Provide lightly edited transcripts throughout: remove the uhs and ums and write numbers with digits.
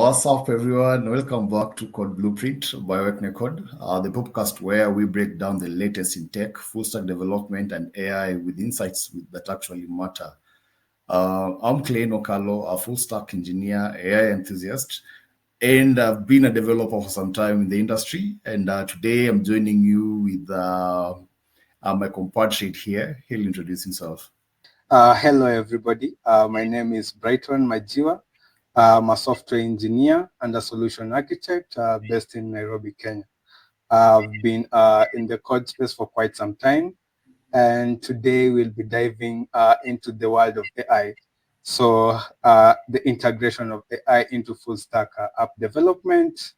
What's up, everyone? Welcome back to Code Blueprint by Wecncode, the podcast where we break down the latest in tech, full stack development, and AI with insights that actually matter. I'm Clayne Okallo, a full stack engineer, AI enthusiast, and I've been a developer for some time in the industry. And today I'm joining you with my compatriot here. He'll introduce himself. Hello, everybody. My name is Brighton Majiwa. I'm a software engineer and a solution architect based in Nairobi, Kenya. I've been in the code space for quite some time, and today we'll be diving into the world of AI. So the integration of AI into full stack app development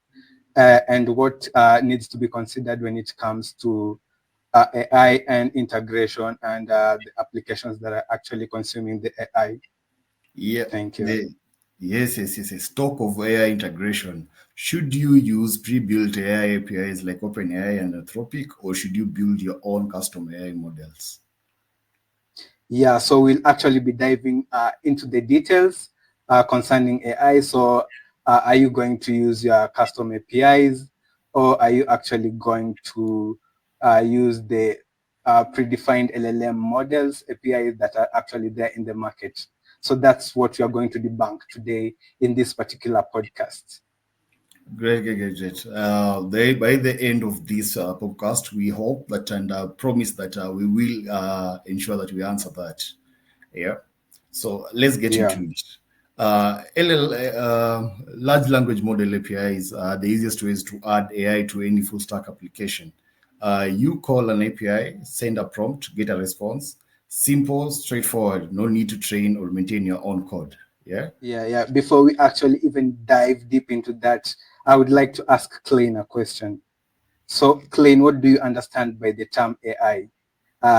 and what needs to be considered when it comes to AI and integration and the applications that are actually consuming the AI. Yeah, Thank you. yes. Talk of AI integration. Should you use pre-built AI APIs like OpenAI and Anthropic, or should you build your own custom AI models? Yeah, so we'll actually be diving into the details concerning AI. So are you going to use your custom APIs, or are you actually going to use the predefined LLM models, APIs that are actually there in the market? So that's what we are going to debunk today in this particular podcast. Great. By the end of this podcast, we hope that and promise that we will ensure that we answer that. Yeah. So let's get Yeah. into it. Large language model APIs are the easiest ways to add AI to any full stack application. You call an API, send a prompt, get a response. Simple, straightforward. No need to train or maintain your own code. Yeah. Yeah. Before we actually even dive deep into that, I would like to ask Clayne a question. So, Clayne, what do you understand by the term AI?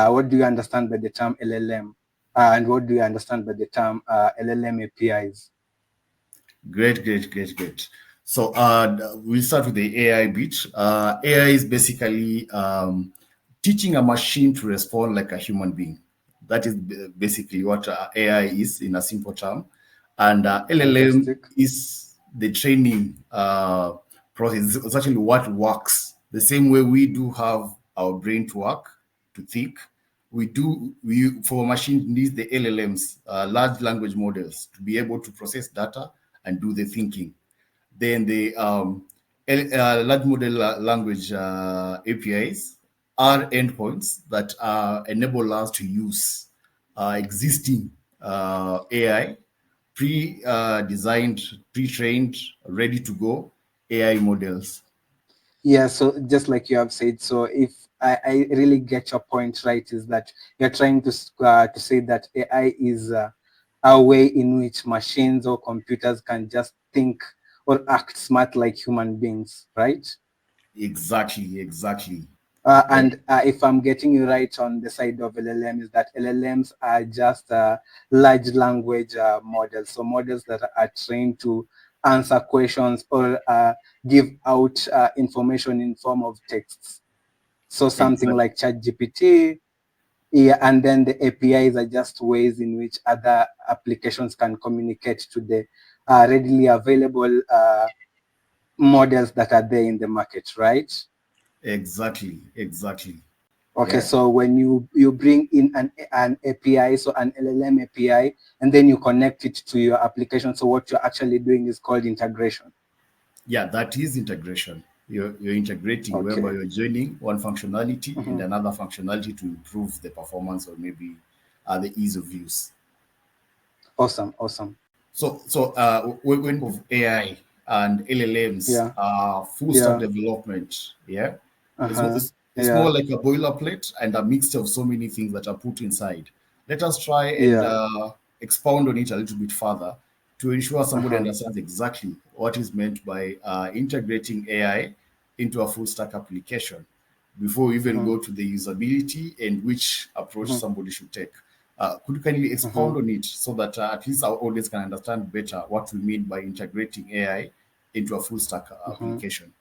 What do you understand by the term LLM? And what do you understand by the term LLM APIs? Great. So we'll start with the AI bit. AI is basically teaching a machine to respond like a human being. That is basically what AI is in a simple term. And LLM Fantastic. is the training process. It's actually what works. The same way we do have our brain to work, to think, we for a machine needs the LLMs, large language models, to be able to process data and do the thinking. Then the large model language APIs are endpoints that enable us to use existing AI, pre-designed, pre-trained, ready to go AI models. Yeah, so just like you have said, so if I really get your point right, is that you're trying to say that AI is a way in which machines or computers can just think or act smart like human beings, right? Exactly. Yeah. And if I'm getting you right on the side of LLM, is that LLMs are just large language models, so models that are trained to answer questions or give out information in form of texts. So something Exactly. like ChatGPT, yeah, and then the APIs are just ways in which other applications can communicate to the readily available models that are there in the market, right? Exactly. Okay, Yeah. so when you bring in an API, so an LLM API, and then you connect it to your application, so what you're actually doing is called integration. Yeah, that is integration. You're integrating whereby Okay. you're joining one functionality and Mhm. another functionality to improve the performance or maybe the ease of use. Awesome. When of AI and LLMs, Yeah. full stack Yeah. development, yeah, Uh-huh. it's more Yeah. like a boilerplate and a mixture of so many things that are put inside. Let us try and Yeah. expound on it a little bit further to ensure somebody Uh-huh. understands exactly what is meant by integrating AI into a full stack application before we even Uh-huh. go to the usability and which approach Uh-huh. somebody should take. Could you kindly Uh-huh. expound on it so that at least our audience can understand better what we mean by integrating AI into a full stack Uh-huh. application?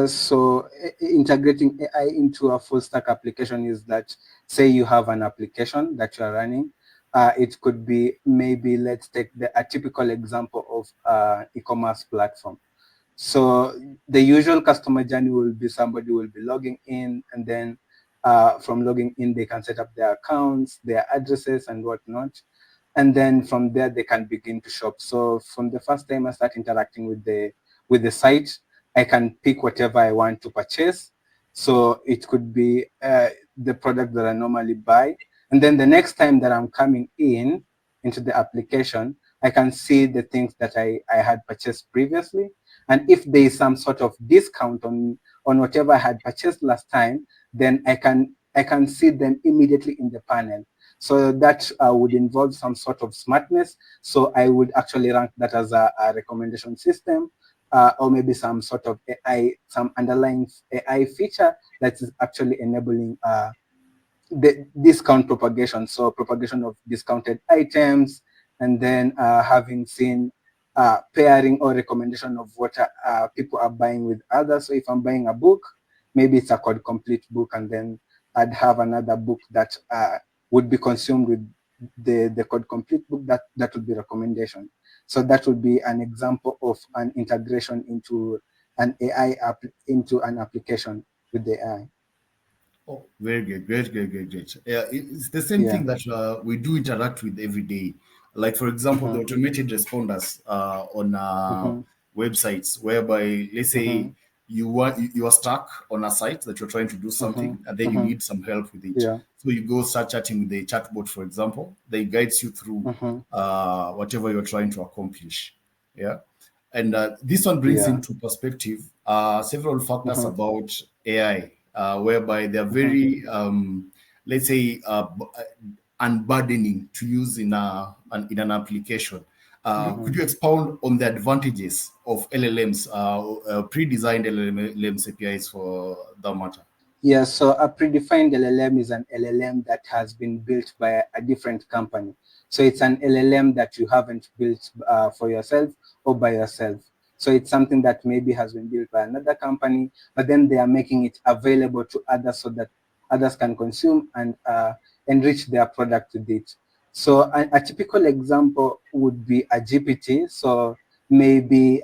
So integrating AI into a full stack application is that, say you have an application that you are running, It could be, maybe let's take a typical example of e-commerce platform. So the usual customer journey will be somebody will be logging in, and then from logging in, they can set up their accounts, their addresses and whatnot. And then from there, they can begin to shop. So from the first time I start interacting with the site, I can pick whatever I want to purchase. So it could be the product that I normally buy. And then the next time that I'm coming into the application, I can see the things that I had purchased previously. And if there is some sort of discount on whatever I had purchased last time, then I can see them immediately in the panel. So that would involve some sort of smartness. So I would actually rank that as a recommendation system, or maybe some sort of AI, some underlying AI feature that is actually enabling the discount propagation. So propagation of discounted items, and then having seen pairing or recommendation of what people are buying with others. So if I'm buying a book, maybe it's a code complete book, and then I'd have another book that would be consumed with the code complete book, that would be recommendation. So that would be an example of an integration into an AI into an application with the AI. Oh, very good, great. Yeah, it's the same Yeah. thing that we do interact with every day. Like, for example, the Mm-hmm. automated responders on Mm-hmm. websites, whereby, let's say, Mm-hmm. you are stuck on a site that you're trying to do Mm-hmm. something, and then you Mm-hmm. need some help with it. Yeah. So you go start chatting with the chatbot, for example. They guides you through Mm-hmm. whatever you're trying to accomplish. Yeah. And this one brings Yeah. into perspective several factors Mm-hmm. about AI, whereby they're Mm-hmm. very, let's say, unburdening to use in an application. Could Mm-hmm. you expound on the advantages of LLMs, pre-designed LLMs APIs for that matter? Yeah, so a predefined LLM is an LLM that has been built by a different company. So it's an LLM that you haven't built for yourself or by yourself. So it's something that maybe has been built by another company, but then they are making it available to others so that others can consume and enrich their product with it. So a typical example would be a GPT. So maybe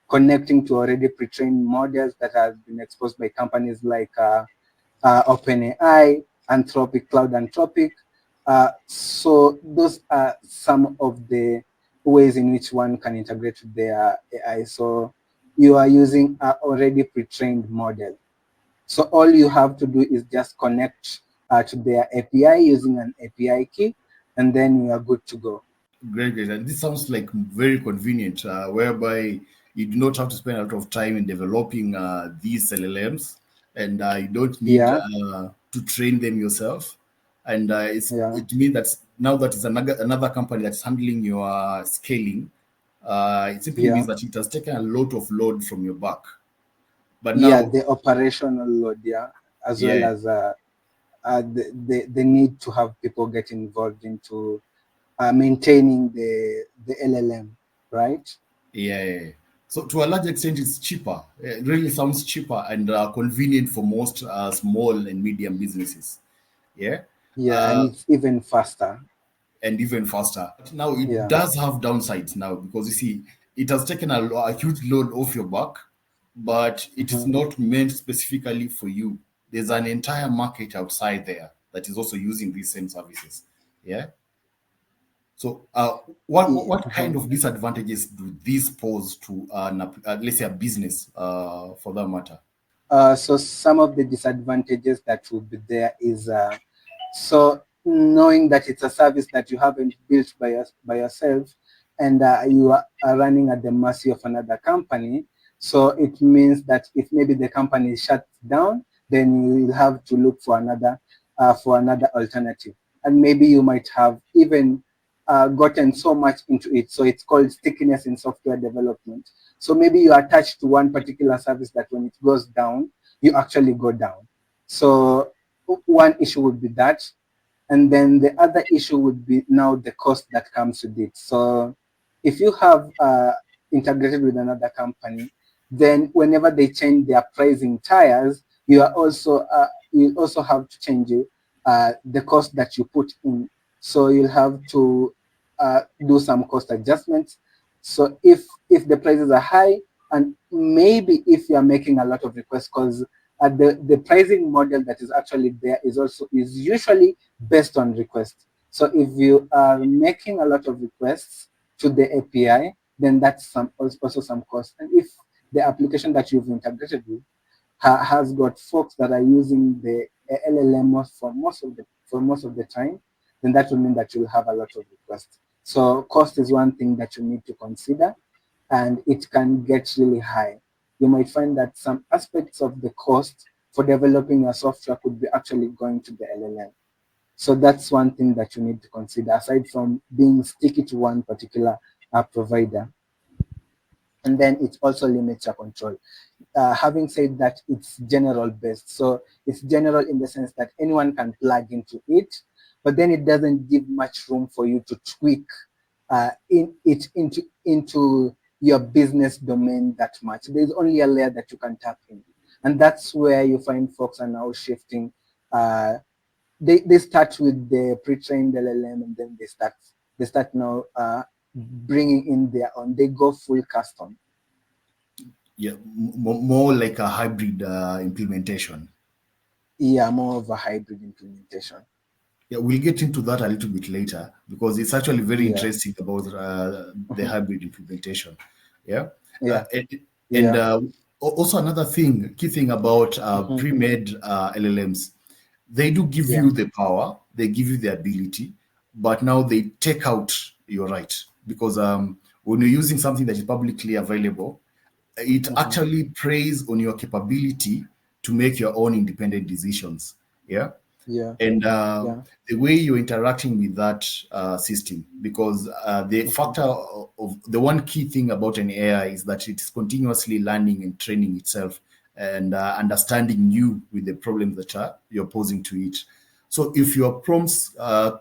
connecting to already pre-trained models that has been exposed by companies like OpenAI, Anthropic, Cloud Anthropic. So those are some of the ways in which one can integrate with their AI. So you are using an already pre-trained model. So all you have to do is just connect to their API using an API key, and then you are good to go. Great. And this sounds like very convenient, whereby you do not have to spend a lot of time in developing these LLMs, and you don't need Yeah, to train them yourself. And yeah. it means that now that is another company that's handling your scaling, it simply means Yeah, that it has taken a lot of load from your back. But yeah, now, the operational load, yeah, as well yeah, as the need to have people get involved into maintaining the LLM, right? yeah. So to a large extent, it's cheaper. It really sounds cheaper and convenient for most small and medium businesses. Yeah, Yeah, and uh, it's even faster. and even faster. But now it Yeah, does have downsides now because you see, it has taken a huge load off your back, but it is mm-hmm. not meant specifically for you. There's an entire market outside there that is also using these same services. Yeah. So, what Mm-hmm. kind of disadvantages do these pose to let's say a business, for that matter? So some of the disadvantages that will be there is so knowing that it's a service that you haven't built by yourself, and you are running at the mercy of another company. So it means that if maybe the company shuts down, then you will have to look for another alternative, and maybe you might have even gotten so much into it. So it's called stickiness in software development. So maybe you are attached to one particular service that when it goes down, you actually go down. So one issue would be that. And then the other issue would be now the cost that comes with it. So if you have integrated with another company, then whenever they change their pricing tiers, you also have to change the cost that you put in So you'll have to do some cost adjustments. So if the prices are high, and maybe if you are making a lot of requests, because the pricing model that is actually there is usually based on request. So if you are making a lot of requests to the API, then that's also some cost. And if the application that you've integrated with has got folks that are using the LLM for most of the time, then that will mean that you'll have a lot of requests. So cost is one thing that you need to consider, and it can get really high. You might find that some aspects of the cost for developing your software could be actually going to the LLM. So that's one thing that you need to consider, aside from being sticky to one particular provider. And then it also limits your control. Having said that, it's general based. So it's general in the sense that anyone can plug into it, but then it doesn't give much room for you to tweak into your business domain that much. There's only a layer that you can tap in. And that's where you find folks are now shifting. They start with the pre-trained LLM, and then they start now bringing in their own. They go full custom. Yeah, more like a hybrid implementation. Yeah, more of a hybrid implementation. Yeah, we'll get into that a little bit later because it's actually very Yeah. interesting about the hybrid implementation. Yeah, uh, Yeah. and, and Yeah. also another key thing about pre-made LLMs, they do give Yeah. you the power, they give you the ability, but now they take out your right because when you're using something that is publicly available, it actually preys on your capability to make your own independent decisions. Yeah, Yeah. and Yeah. the way you're interacting with that system, because the factor of the one key thing about an AI is that it is continuously learning and training itself and understanding you with the problems that you're posing to it. So if your prompts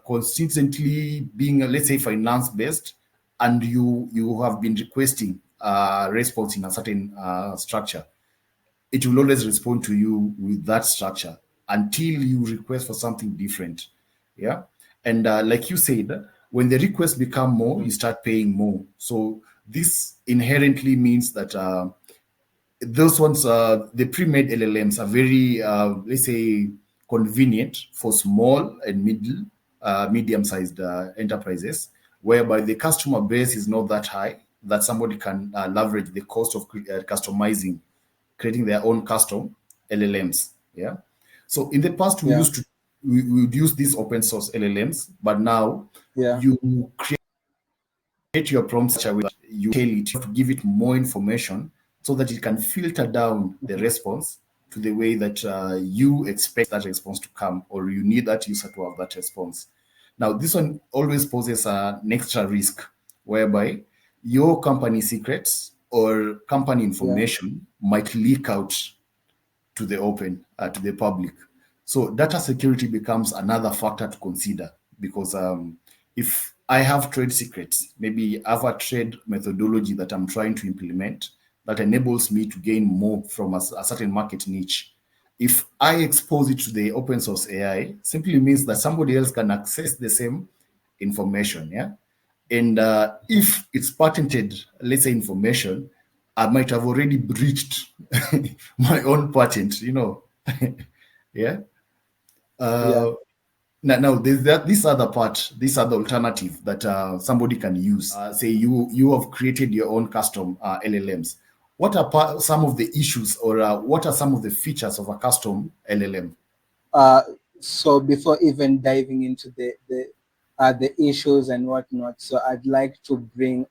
consistently being, let's say, finance based, and you have been requesting response in a certain structure, it will always respond to you with that structure until you request for something different. Yeah. And like you said, when the requests become more, you start paying more. So this inherently means that those ones, the pre-made LLMs are very, let's say, convenient for small and medium-sized enterprises, whereby the customer base is not that high that somebody can leverage the cost of customizing, creating their own custom LLMs. Yeah. So in the past, Yeah. we would use these open source LLMs, but now Yeah. you create your prompts such a way that you tell it, you have to give it more information so that it can filter down the response to the way that you expect that response to come, or you need that user to have that response. Now, this one always poses an extra risk whereby your company secrets or company Yeah. information might leak out to the open, to the public. So data security becomes another factor to consider because if I have trade secrets, maybe I have a trade methodology that I'm trying to implement that enables me to gain more from a certain market niche. If I expose it to the open source AI, simply means that somebody else can access the same information. Yeah. And if it's patented, let's say, information, I might have already breached my own patent, yeah. Yeah. Uh, now there's this other part, this other alternative that somebody can use. Say you have created your own custom LLMs. What are some of the issues, or what are some of the features of a custom LLM? Uh, so before even diving into the issues and whatnot, so I'd like to bring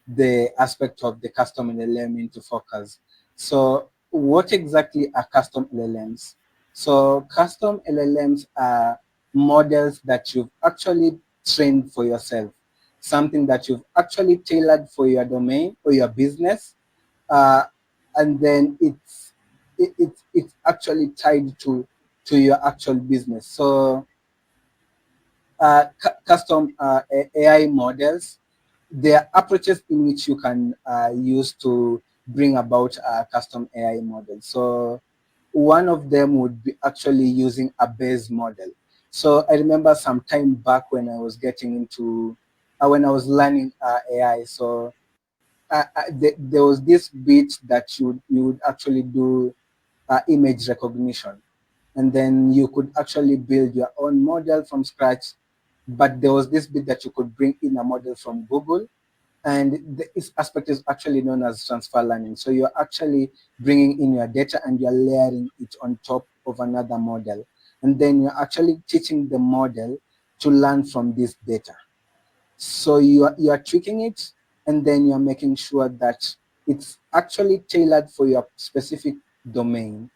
the aspect of the custom LLM into focus. So what exactly are custom LLMs? So custom LLMs are models that you've actually trained for yourself, something that you've actually tailored for your domain or your business, uh, and then it's actually tied to your actual business. So custom AI models, there are approaches in which you can use to bring about custom AI models. So one of them would be actually using a base model. So I remember some time back when I was getting into, when I was learning AI. So there was this bit that you would actually do image recognition, and then you could actually build your own model from scratch. But there was this bit that you could bring in a model from Google, and this aspect is actually known as transfer learning. So you're actually bringing in your data and you're layering it on top of another model, and then you're actually teaching the model to learn from this data. So you are tweaking it, and then you're making sure that it's actually tailored for your specific domain.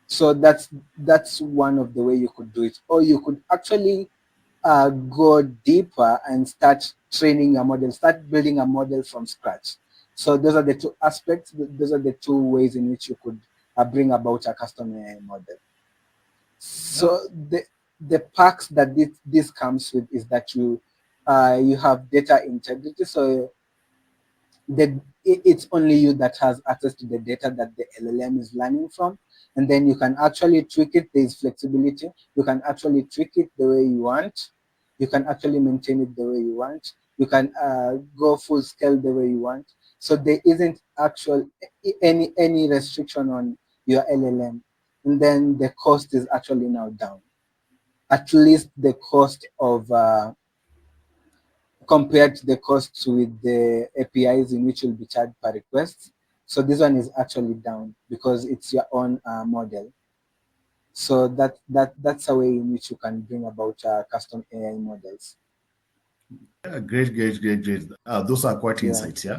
So that's one of the way you could do it. Or you could actually go deeper and start training a model, start building a model from scratch. So those are the two aspects. Those are the two ways in which you could bring about a custom AI model. So the perks that this comes with is that you have data integrity. So it's only you that has access to the data that the LLM is learning from, and then you can actually tweak it. There's flexibility. You can actually tweak it the way you want. You can actually maintain it the way you want. You can go full scale the way you want. So there isn't actual any restriction on your LLM, and then the cost is actually now down. At least the cost of compared to the costs with the APIs in which you'll be charged per request. So this one is actually down because it's your own model. So that's a way in which you can bring about custom AI models. Yeah, great. Those are quite Yeah. insights, yeah.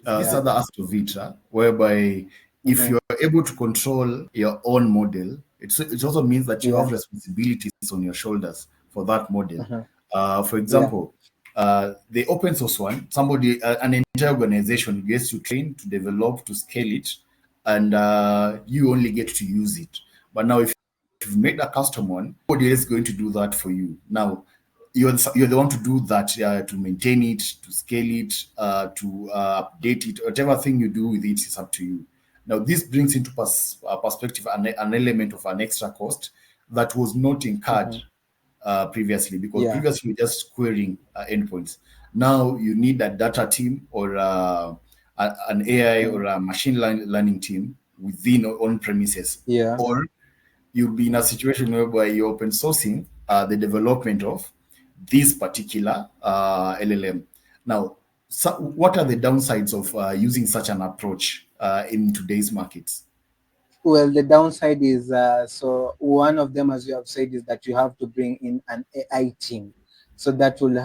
This other aspect of it, whereby if you're able to control your own model, it also means that you have responsibilities on your shoulders for that model. For example, the open source one, somebody, an entire organization gets to train, to develop, to scale it, and you only get to use it. But now, if you've made a custom one, nobody else is going to do that for you. Now, you're the one to do that, to maintain it, to scale it, to update it. Whatever thing you do with it is up to you. Now, this brings into perspective an element of an extra cost that was not incurred previously, because previously you're just querying endpoints. Now you need a data team or an AI or a machine learning team within on premises, or you'll be in a situation whereby you're open sourcing the development of this particular LLM. Now, what are the downsides of using such an approach in today's markets? Well, the downside is so one of them, as you have said, is that you have to bring in an AI team. So that will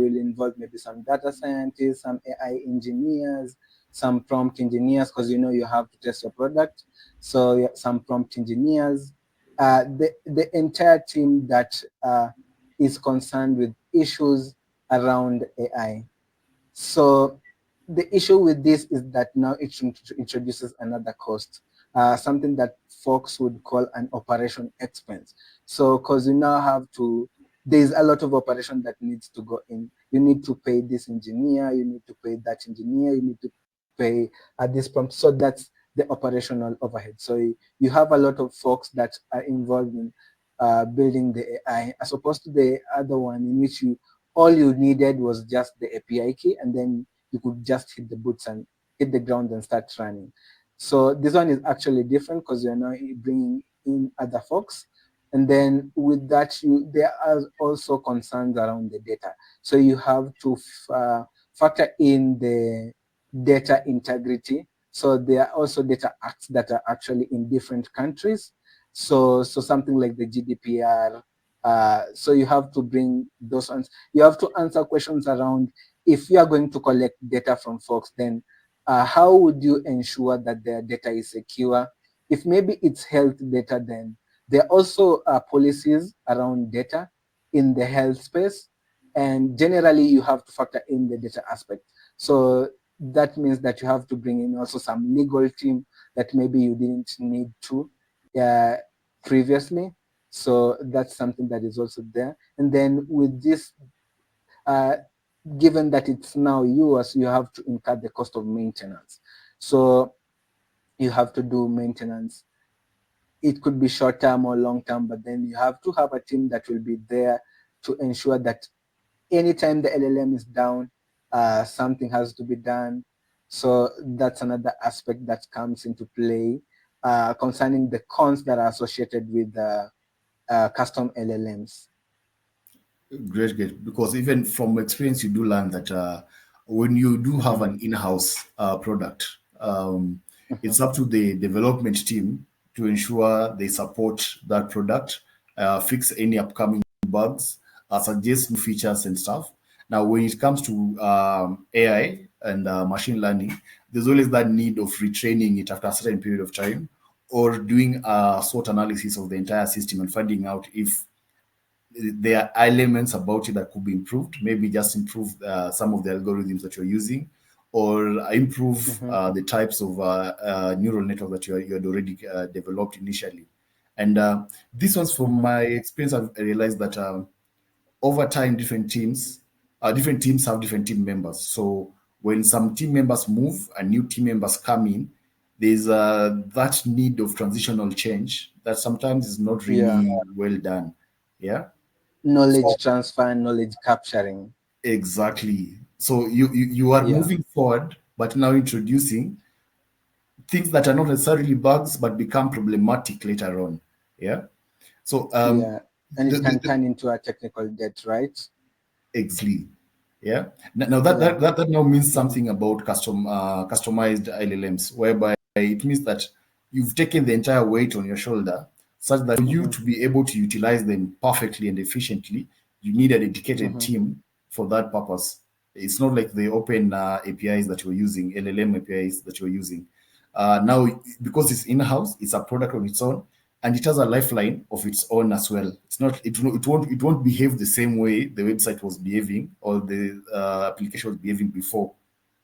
involve maybe some data scientists, some AI engineers, some prompt engineers, because you have to test your product. So some prompt engineers, the entire team that is concerned with issues around AI. So the issue with this is that now it introduces another cost, something that folks would call an operation expense. So because you now have to, there's a lot of operation that needs to go in. You need to pay this engineer, you need to pay that engineer, you need to pay this prompt. So that's the operational overhead. So you have a lot of folks that are involved in building the AI, as opposed to the other one in which all you needed was just the API key, and then you could just hit the boots and hit the ground and start running. So this one is actually different because you're now bringing in other folks. And then with that, there are also concerns around the data. So you have to factor in the data integrity. So there are also data acts that are actually in different countries. So something like the GDPR. So you have to bring those ones. You have to answer questions around, if you are going to collect data from folks, then how would you ensure that their data is secure? If maybe it's health data, then there are also policies around data in the health space. And generally, you have to factor in the data aspect. So that means that you have to bring in also some legal team that maybe you didn't need to previously. So that's something that is also there. And then with this, given that it's now yours, you have to incur the cost of maintenance. So you have to do maintenance it could be short term or long term, but then you have to have a team that will be there to ensure that anytime the LLM is down, something has to be done. So that's another aspect that comes into play concerning the cons that are associated with custom LLMs. Great. Because even from experience, you do learn that when you do have an in-house product, it's up to the development team to ensure they support that product, fix any upcoming bugs, suggest new features and stuff. Now, when it comes to AI and machine learning, there's always that need of retraining it after a certain period of time, or doing a SWOT analysis of the entire system and finding out if there are elements about it that could be improved. Maybe just improve some of the algorithms that you're using, or improve the types of neural network that you had already developed initially. And this one's from my experience. I've realized that over time, different teams have different team members. So when some team members move and new team members come in, there's that need of transitional change that sometimes is not Yeah. really well done. Yeah. Knowledge transfer and knowledge capturing. Exactly. So you are Yeah. moving forward, but now introducing things that are not necessarily bugs, but become problematic later on. Yeah. So Yeah. And the, it the, can the turn into a technical debt, right? exactly. Yeah. Now that, Yeah. that now means something about customized LLMs, whereby it means that you've taken the entire weight on your shoulder, such that for you to be able to utilize them perfectly and efficiently, you need a dedicated team for that purpose. It's not like the open APIs that you're using, LLM APIs that you're using. Now, because it's in-house, it's a product on its own, and it has a lifeline of its own as well. It's not, it won't behave the same way the website was behaving or the application was behaving before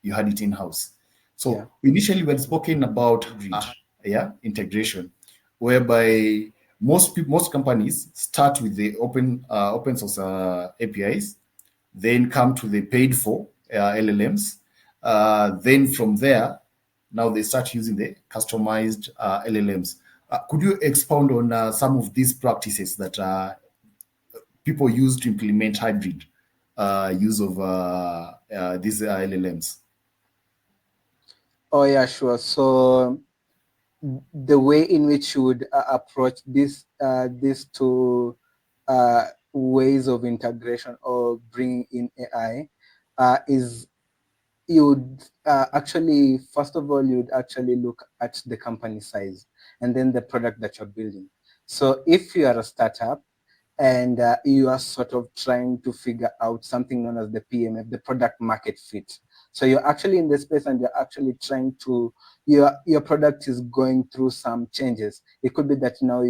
you had it in-house. Yeah. So initially, we had spoken about hybrid, integration, whereby most companies start with the open source APIs, then come to the paid for LLMs. Then from there, now they start using the customized LLMs. Could you expound on some of these practices that people use to implement hybrid use of these LLMs? Oh yeah, sure. So the way in which you would approach these two ways of integration or bringing in AI is you would actually, first of all, you'd actually look at the company size and then the product that you're building. So if you are a startup and you are sort of trying to figure out something known as the PMF, the product market fit. So you're actually in the space and you're actually trying to, your product is going through some changes. It could be that now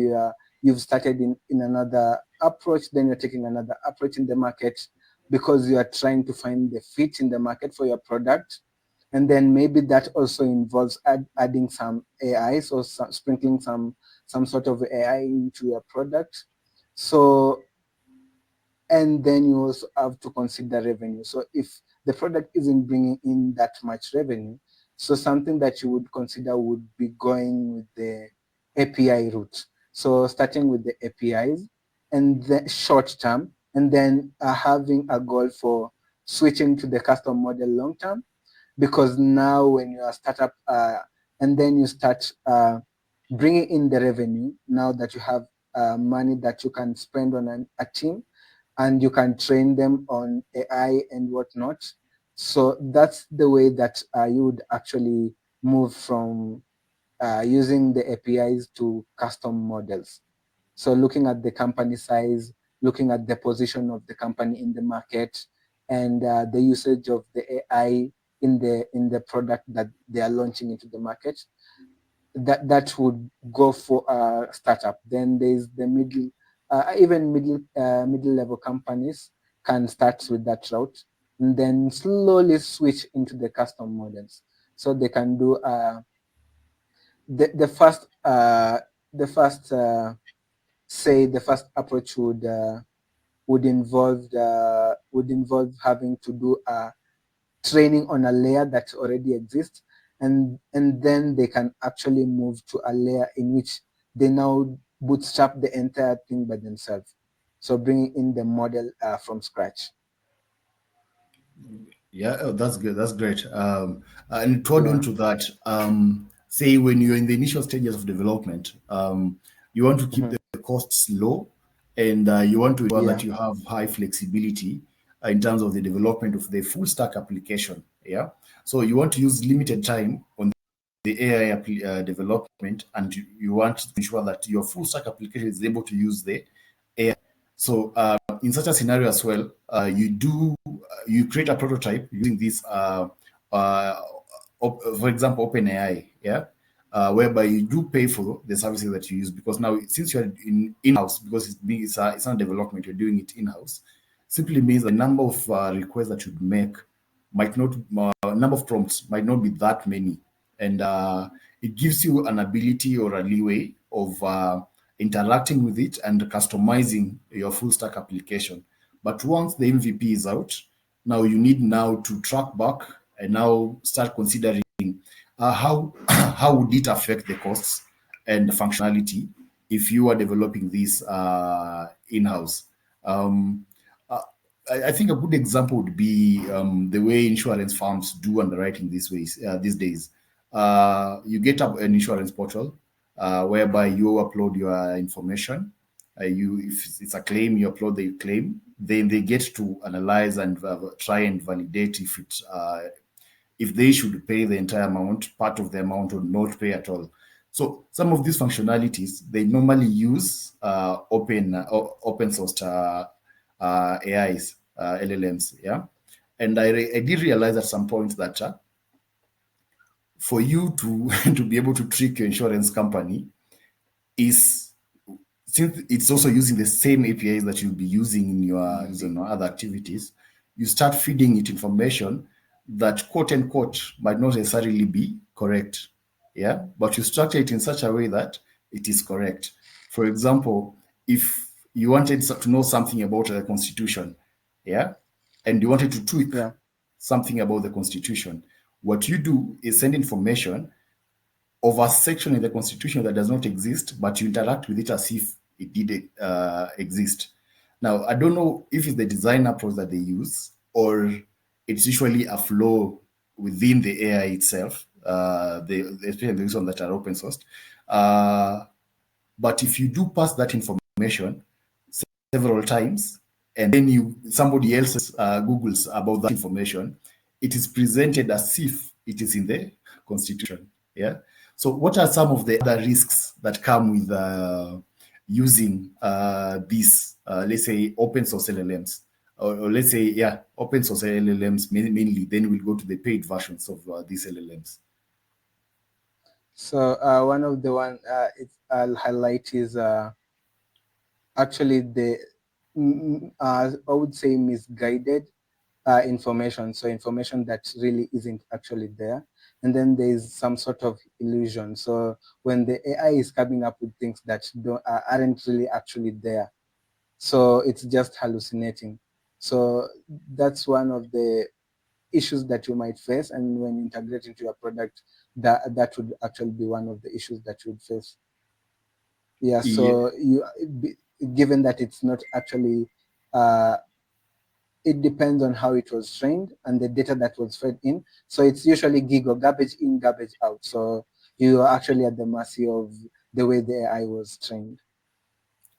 you've started in another approach, then you're taking another approach in the market because you are trying to find the fit in the market for your product. And then maybe that also involves adding some AI, so sprinkling some sort of AI into your product. So, and then you also have to consider revenue. So if the product isn't bringing in that much revenue, so something that you would consider would be going with the API route. So starting with the APIs and the short term, and then having a goal for switching to the custom model long term, because now when you are startup and then you start bringing in the revenue, now that you have money that you can spend on a team and you can train them on AI and whatnot. So that's the way that you would actually move from using the APIs to custom models. So looking at the company size, looking at the position of the company in the market, and the usage of the AI in the product that they are launching into the market, that would go for a startup. Then there's the middle, even middle level companies can start with that route, and then slowly switch into the custom models. So they can do the first say the first approach would involve having to do training on a layer that already exists, and then they can actually move to a layer in which they now bootstrap the entire thing by themselves. So bringing in the model from scratch. Yeah, oh, that's good. That's great. And to add on to that, say when you're in the initial stages of development, you want to keep the costs low, and you want to ensure that you have high flexibility in terms of the development of the full stack application. Yeah, so you want to use limited time on the AI development, and you want to ensure that your full stack application is able to use the AI. So in such a scenario as well, you create a prototype using this, for example, OpenAI, yeah, whereby you do pay for the services that you use, because now since you're in-house, because it's not development, you're doing it in-house, simply means the number of requests that you'd make might not, number of prompts might not be that many, and it gives you an ability or a leeway of interacting with it and customizing your full stack application. But once the MVP is out, now you need now to track back and now start considering how how would it affect the costs and the functionality if you are developing this in-house. Um, uh, I think a good example would be the way insurance firms do underwriting these days. You get up an insurance portal whereby you upload your information. If it's a claim, you upload the claim. Then they get to analyze and try and validate if they should pay the entire amount, part of the amount, or not pay at all. So some of these functionalities they normally use open source AIs, LLMs, yeah. And I did realize at some point that for you to to be able to trick your insurance company is, since it's also using the same APIs that you'll be using in your other activities, you start feeding it information that quote unquote might not necessarily be correct. Yeah. But you structure it in such a way that it is correct. For example, if you wanted to know something about the Constitution, yeah, and you wanted to tweak something about the Constitution, what you do is send information of a section in the Constitution that does not exist, but you interact with it as if it did exist. Now, I don't know if it's the design approach that they use, or it's usually a flow within the AI itself, especially the ones that are open sourced. But if you do pass that information several times, and then somebody else Googles about that information, it is presented as if it is in the Constitution. Yeah. So, what are some of the other risks that come with using these, let's say, open source LLMs, or let's say, open source LLMs mainly? Then we'll go to the paid versions of these LLMs. So one of the one I'll highlight is actually the I would say misguided information. So information that really isn't actually there. And then there's some sort of illusion. So when the AI is coming up with things that aren't really actually there, so it's just hallucinating. So that's one of the issues that you might face, and when integrating into your product, that would actually be one of the issues that you would face. Yeah. So given that it's not actually it depends on how it was trained and the data that was fed in. So it's usually gig or garbage in, garbage out. So you are actually at the mercy of the way the AI was trained.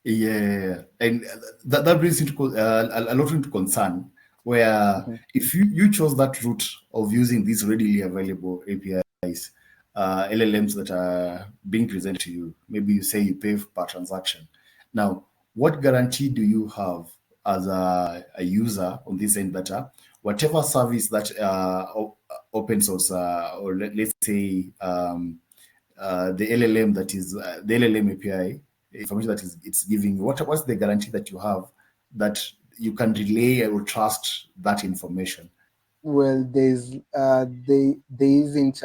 Yeah, and that brings into a lot into concern, where if you chose that route of using these readily available APIs, LLMs that are being presented to you, maybe you say you pay per transaction. Now, what guarantee do you have as a user on this end that whatever service that open source, or let's say the LLM that is the LLM API information that it's giving you, what's the guarantee that you have that you can relay or trust that information? Well, there isn't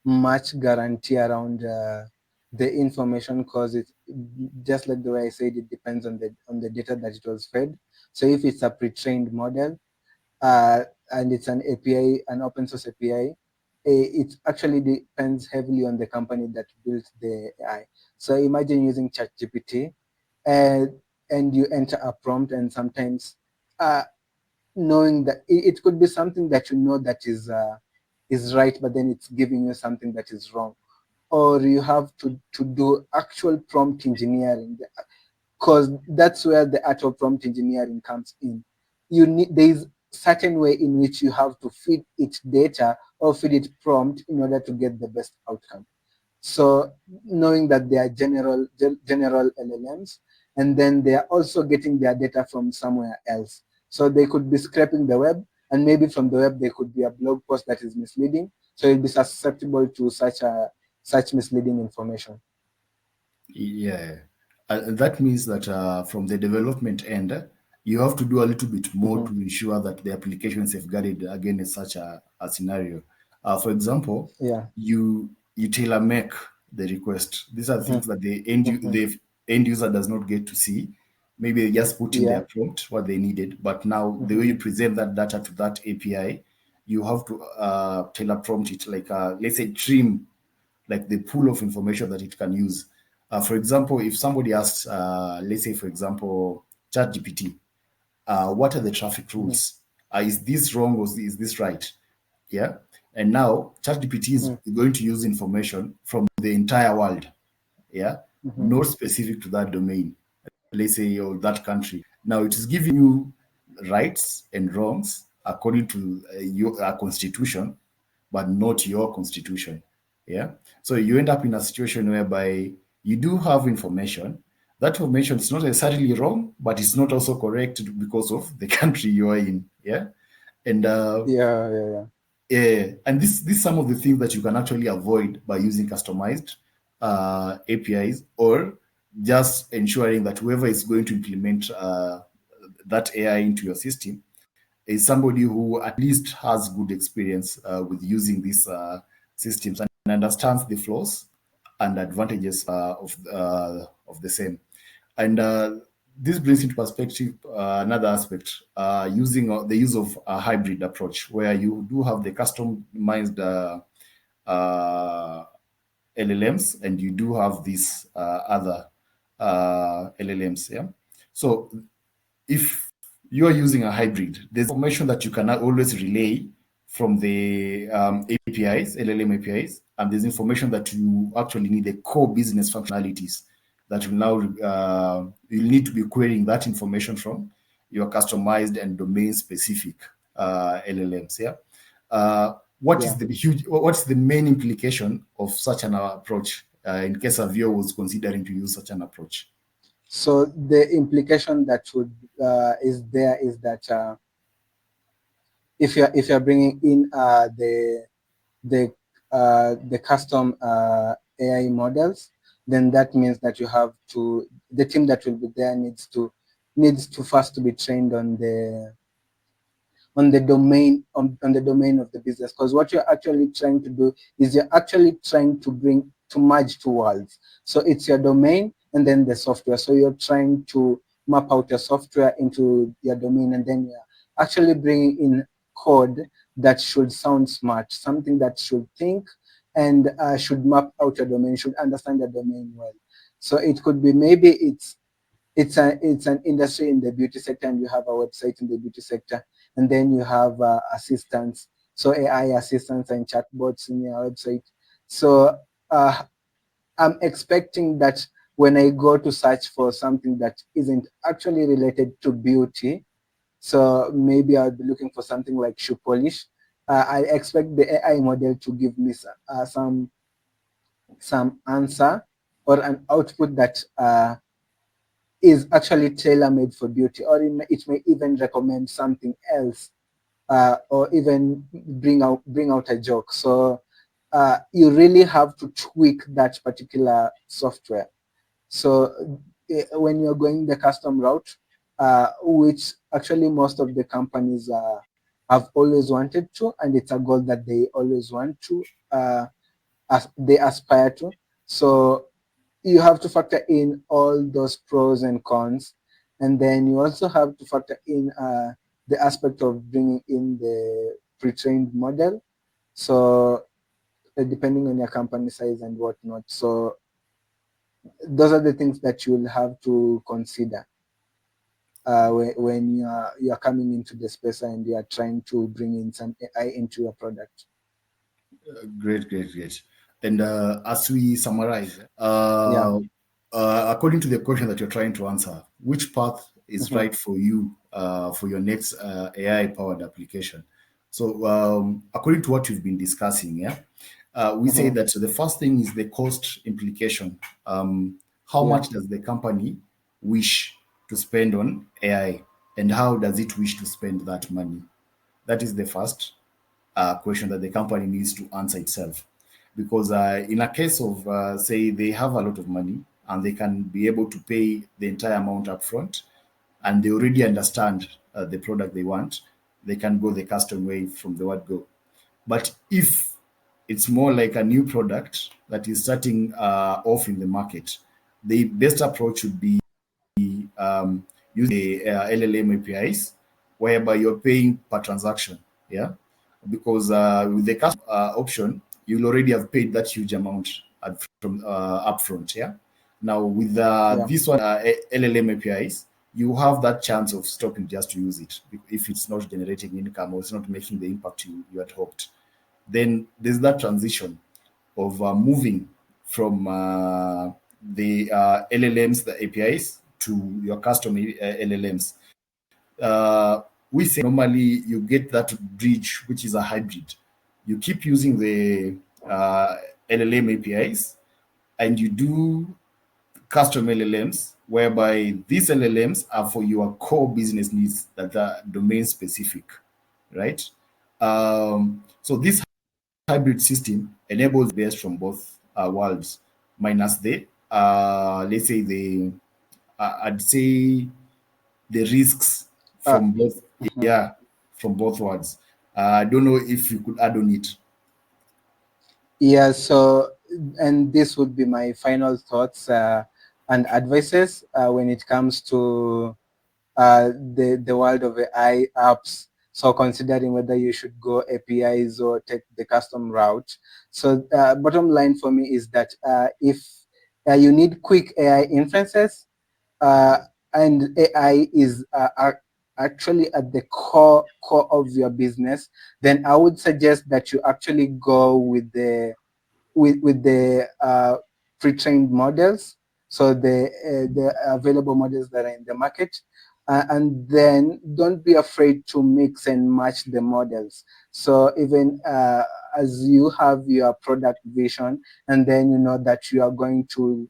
much guarantee around the information, because it, just like the way I said, it depends on the data that it was fed. So if it's a pre-trained model and it's an API, an open source API, it actually depends heavily on the company that built the AI. So imagine using ChatGPT, and you enter a prompt, and sometimes knowing that it could be something that you know that is right, but then it's giving you something that is wrong, or you have to do actual prompt engineering, because that's where the art of prompt engineering comes in. You need There is certain way in which you have to feed it data or feed it prompt in order to get the best outcome. So knowing that they are general LLMs, and then they are also getting their data from somewhere else. So they could be scraping the web, and maybe from the web there could be a blog post that is misleading. So you'll be susceptible to such misleading information. Yeah, that means that from the development end, you have to do a little bit more to ensure that the application is safeguarded against such a scenario. For example, Yeah. you tailor make the request. These are things that the end user does not get to see. Maybe they just put in their Yeah. prompt what they needed, but now the way you present that data to that API, you have to tailor prompt it, like let's say trim like the pool of information that it can use. For example, if somebody asks, let's say, for example, ChatGPT, what are the traffic rules? Is this wrong or is this right? Yeah. And now ChatGPT is going to use information from the entire world. Yeah. Not specific to that domain, let's say, or that country. Now it is giving you rights and wrongs according to your constitution, but not your constitution. Yeah. So you end up in a situation whereby you do have information. That information is not necessarily wrong, but it's not also correct because of the country you are in. Yeah. And Yeah. Yeah. Yeah. and this some of the things that you can actually avoid by using customized APIs, or just ensuring that whoever is going to implement that AI into your system is somebody who at least has good experience with using these systems and understands the flaws and advantages of the same. And this brings into perspective another aspect, using the use of a hybrid approach, where you do have the customized LLMs, and you do have these other LLMs. Yeah. So if you're using a hybrid, there's information that you can always relay from the APIs, LLM APIs, and there's information that you actually need, the core business functionalities that will now you'll need to be querying that information from your customized and domain specific LLMs. Yeah. Yeah. What's the main implication of such an approach in case a viewer was considering to use such an approach? So the implication that would is there is that if you're bringing in the custom AI models, then that means that the team that will be there needs to first to be trained on the domain of the business, because what you're actually trying to do is you're actually trying to merge two worlds. So it's your domain and then the software. So you're trying to map out your software into your domain, and then you're actually bringing in code that should sound smart, something that should think and should map out your domain, should understand your domain well. So it could be, maybe it's an industry in the beauty sector, and you have a website in the beauty sector, and then you have assistants, so AI assistants and chatbots in your website. So I'm expecting that when I go to search for something that isn't actually related to beauty, so maybe I'll be looking for something like shoe polish, I expect the AI model to give me some answer or an output that is actually tailor-made for beauty, or it may even recommend something else, or even bring out a joke. So you really have to tweak that particular software. So when you're going the custom route, which actually most of the companies have always wanted to, and it's a goal that they always want to, they aspire to. So you have to factor in all those pros and cons, and then you also have to factor in the aspect of bringing in the pre-trained model. So depending on your company size and whatnot. So those are the things that you'll have to consider when you're coming into the space and you are trying to bring in some AI into your product. Great. And as we summarize, Yeah. according to the question that you're trying to answer, which path is right for you for your next AI-powered application? So, according to what you've been discussing, we say that the first thing is the cost implication. How much does the company wish to spend on AI, and how does it wish to spend that money? That is the first question that the company needs to answer itself. Because in a case of, say, they have a lot of money and they can be able to pay the entire amount upfront, and they already understand the product they want, they can go the custom way from the word go. But if it's more like a new product that is starting off in the market, the best approach would be use the LLM APIs, whereby you're paying per transaction. Yeah, because with the custom option, you'll already have paid that huge amount from upfront. Yeah. Now with this one, LLM APIs, you have that chance of stopping just to use it if it's not generating income or it's not making the impact you had hoped. Then there's that transition of moving from the LLMs, the APIs, to your custom LLMs. We say normally you get that bridge, which is a hybrid. You keep using the LLM APIs and you do custom LLMs, whereby these LLMs are for your core business needs that are domain specific, right? So this hybrid system enables the best from both worlds, minus the let's say I'd say the risks from both, from both worlds. I don't know if you could add on it. Yeah, so, and this would be my final thoughts and advices when it comes to the world of AI apps. So considering whether you should go APIs or take the custom route. So bottom line for me is that if you need quick AI inferences and AI is actually at the core of your business, then I would suggest that you actually go with the pre-trained models, so the available models that are in the market, and then don't be afraid to mix and match the models. So even as you have your product vision, and then you know that you are going to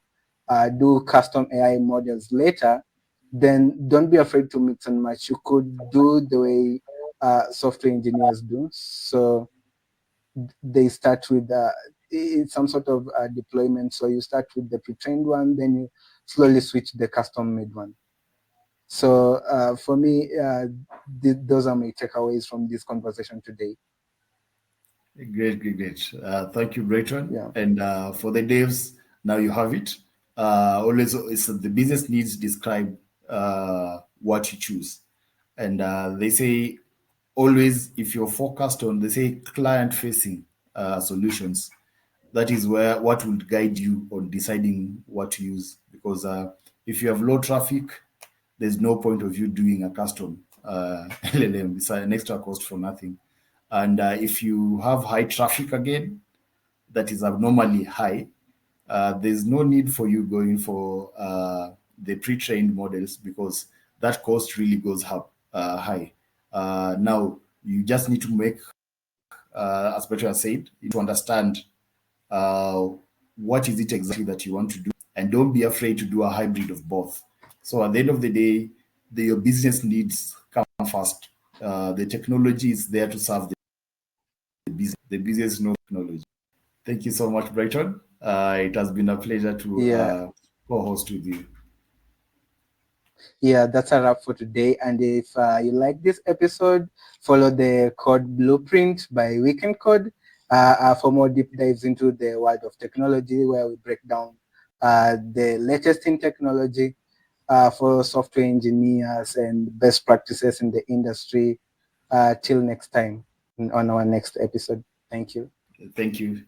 do custom AI models later, then don't be afraid to mix and match. You could do the way software engineers do. So they start with some sort of deployment. So you start with the pre-trained one, then you slowly switch the custom made one. So for me, those are my takeaways from this conversation today. Great. Thank you, Brighton. Yeah. And for the devs, now you have it. Always, it's the business needs describe what you choose. And they say always, if you're focused on, they say, client-facing solutions, that is where what will guide you on deciding what to use. Because if you have low traffic, there's no point of you doing a custom LLM. It's an extra cost for nothing. And if you have high traffic again, that is abnormally high, there's no need for you going for the pre-trained models, because that cost really goes up high. Now, you just need to make, as Petra said, you need to understand what is it exactly that you want to do, and don't be afraid to do a hybrid of both. So at the end of the day, your business needs come first. The technology is there to serve the business. The business knows technology. Thank you so much, Brighton. It has been a pleasure to co-host with you. Yeah, that's a wrap for today. And if you like this episode, follow the Code Blueprint by Wecncode for more deep dives into the world of technology, where we break down the latest in technology for software engineers and best practices in the industry. Till next time on our next episode. Thank you. Thank you.